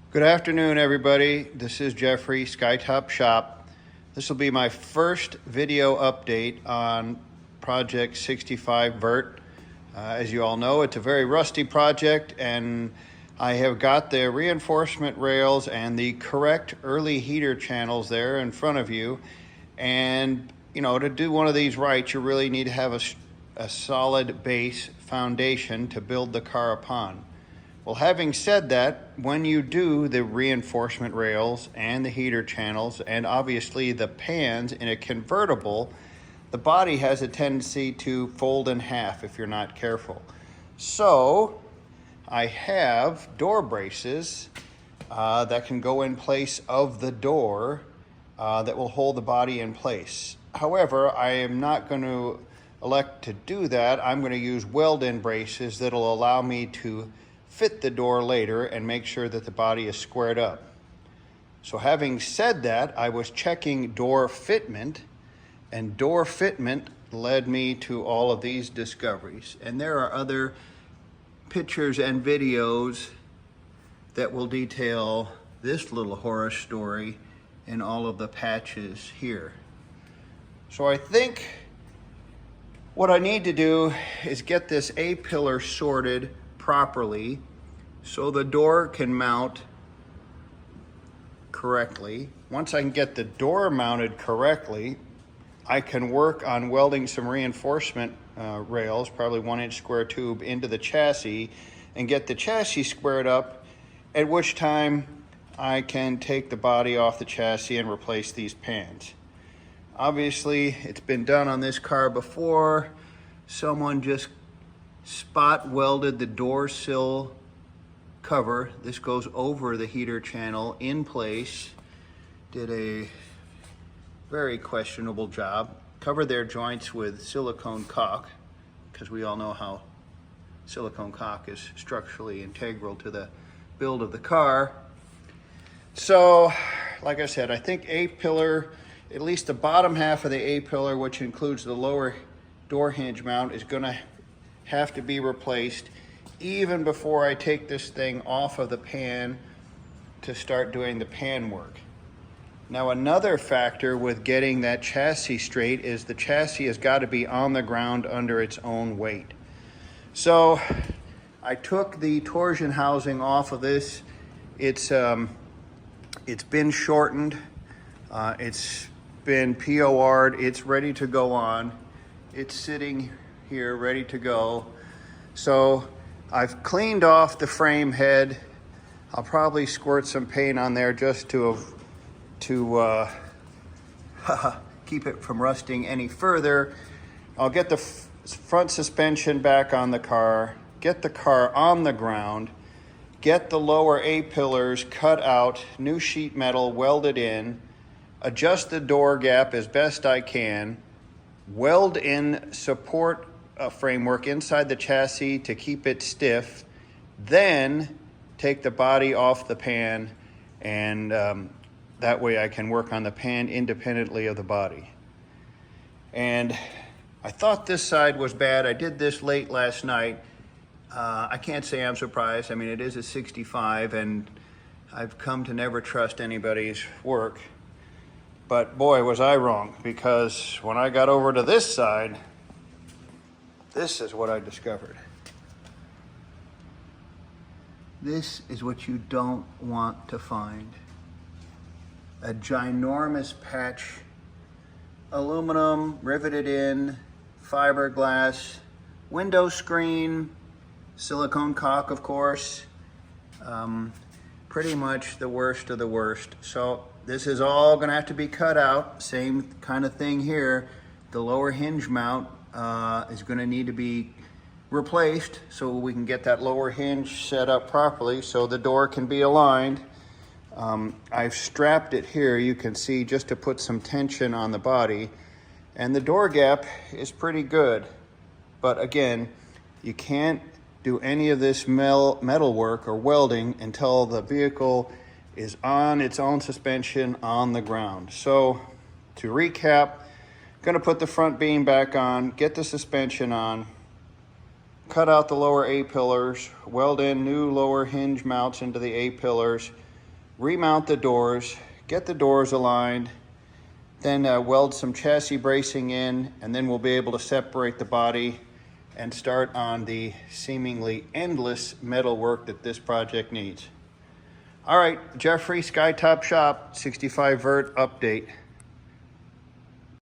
Good afternoon, everybody. This is Jeffrey, Skytop Shop. This will be my first video update on Project 65 Vert. As you all know, it's a very rusty project, and I have got the reinforcement rails and the correct early heater channels there in front of you. And, you know, to do one of these right, you really need to have a solid base foundation to build the car upon. Well, having said that, when you do the reinforcement rails and the heater channels and obviously the pans in a convertible, the body has a tendency to fold in half if you're not careful. So I have door braces that can go in place of the door that will hold the body in place. However, I am not going to elect to do that. I'm going to use weld-in braces that'll allow me to fit the door later and make sure that the body is squared up. So having said that, I was checking door fitment, and door fitment led me to all of these discoveries. And there are other pictures and videos that will detail this little horror story and all of the patches here. So I think what I need to do is get this A-pillar sorted properly so the door can mount correctly. Once I can get the door mounted correctly, I can work on welding some reinforcement rails, probably 1-inch square tube, into the chassis and get the chassis squared up, at which time I can take the body off the chassis and replace these pans. Obviously, it's been done on this car before. Someone just spot welded the door sill cover. This goes over the heater channel in place. Did a very questionable job. Covered their joints with silicone caulk, because we all know how silicone caulk is structurally integral to the build of the car. So, like I said, I think A-pillar, at least the bottom half of the A-pillar, which includes the lower door hinge mount, is going to have to be replaced even before I take this thing off of the pan to start doing the pan work. Now, another factor with getting that chassis straight is the chassis has got to be on the ground under its own weight. So I took the torsion housing off of this. It's been shortened. It's been POR'd. It's ready to go on. It's sitting here ready to go. So I've cleaned off the frame head. I'll probably squirt some paint on there just to keep it from rusting any further. I'll get the front suspension back on the car, get the car on the ground, get the lower A-pillars cut out, new sheet metal welded in, adjust the door gap as best I can, weld in support framework inside the chassis to keep it stiff, then take the body off the pan, and that way I can work on the pan independently of the body. And I thought this side was bad. I did this late last night. I can't say I'm surprised. I mean, it is a 65, and I've come to never trust anybody's work. But boy, was I wrong, because when I got over to this side, this is what I discovered. This is what you don't want to find. A ginormous patch, aluminum riveted in, fiberglass, window screen, silicone caulk, of course. Pretty much the worst of the worst. So this is all gonna have to be cut out. Same kind of thing here. The lower hinge mount is gonna need to be replaced so we can get that lower hinge set up properly so the door can be aligned. I've strapped it here, you can see, just to put some tension on the body. And the door gap is pretty good. But again, you can't do any of this metal work or welding until the vehicle is on its own suspension on the ground. So to recap, gonna put the front beam back on, get the suspension on, cut out the lower A-pillars, weld in new lower hinge mounts into the A-pillars, remount the doors, get the doors aligned, then weld some chassis bracing in, and then we'll be able to separate the body and start on the seemingly endless metal work that this project needs. All right, Jeffrey, Skytop Shop, 65 Vert update.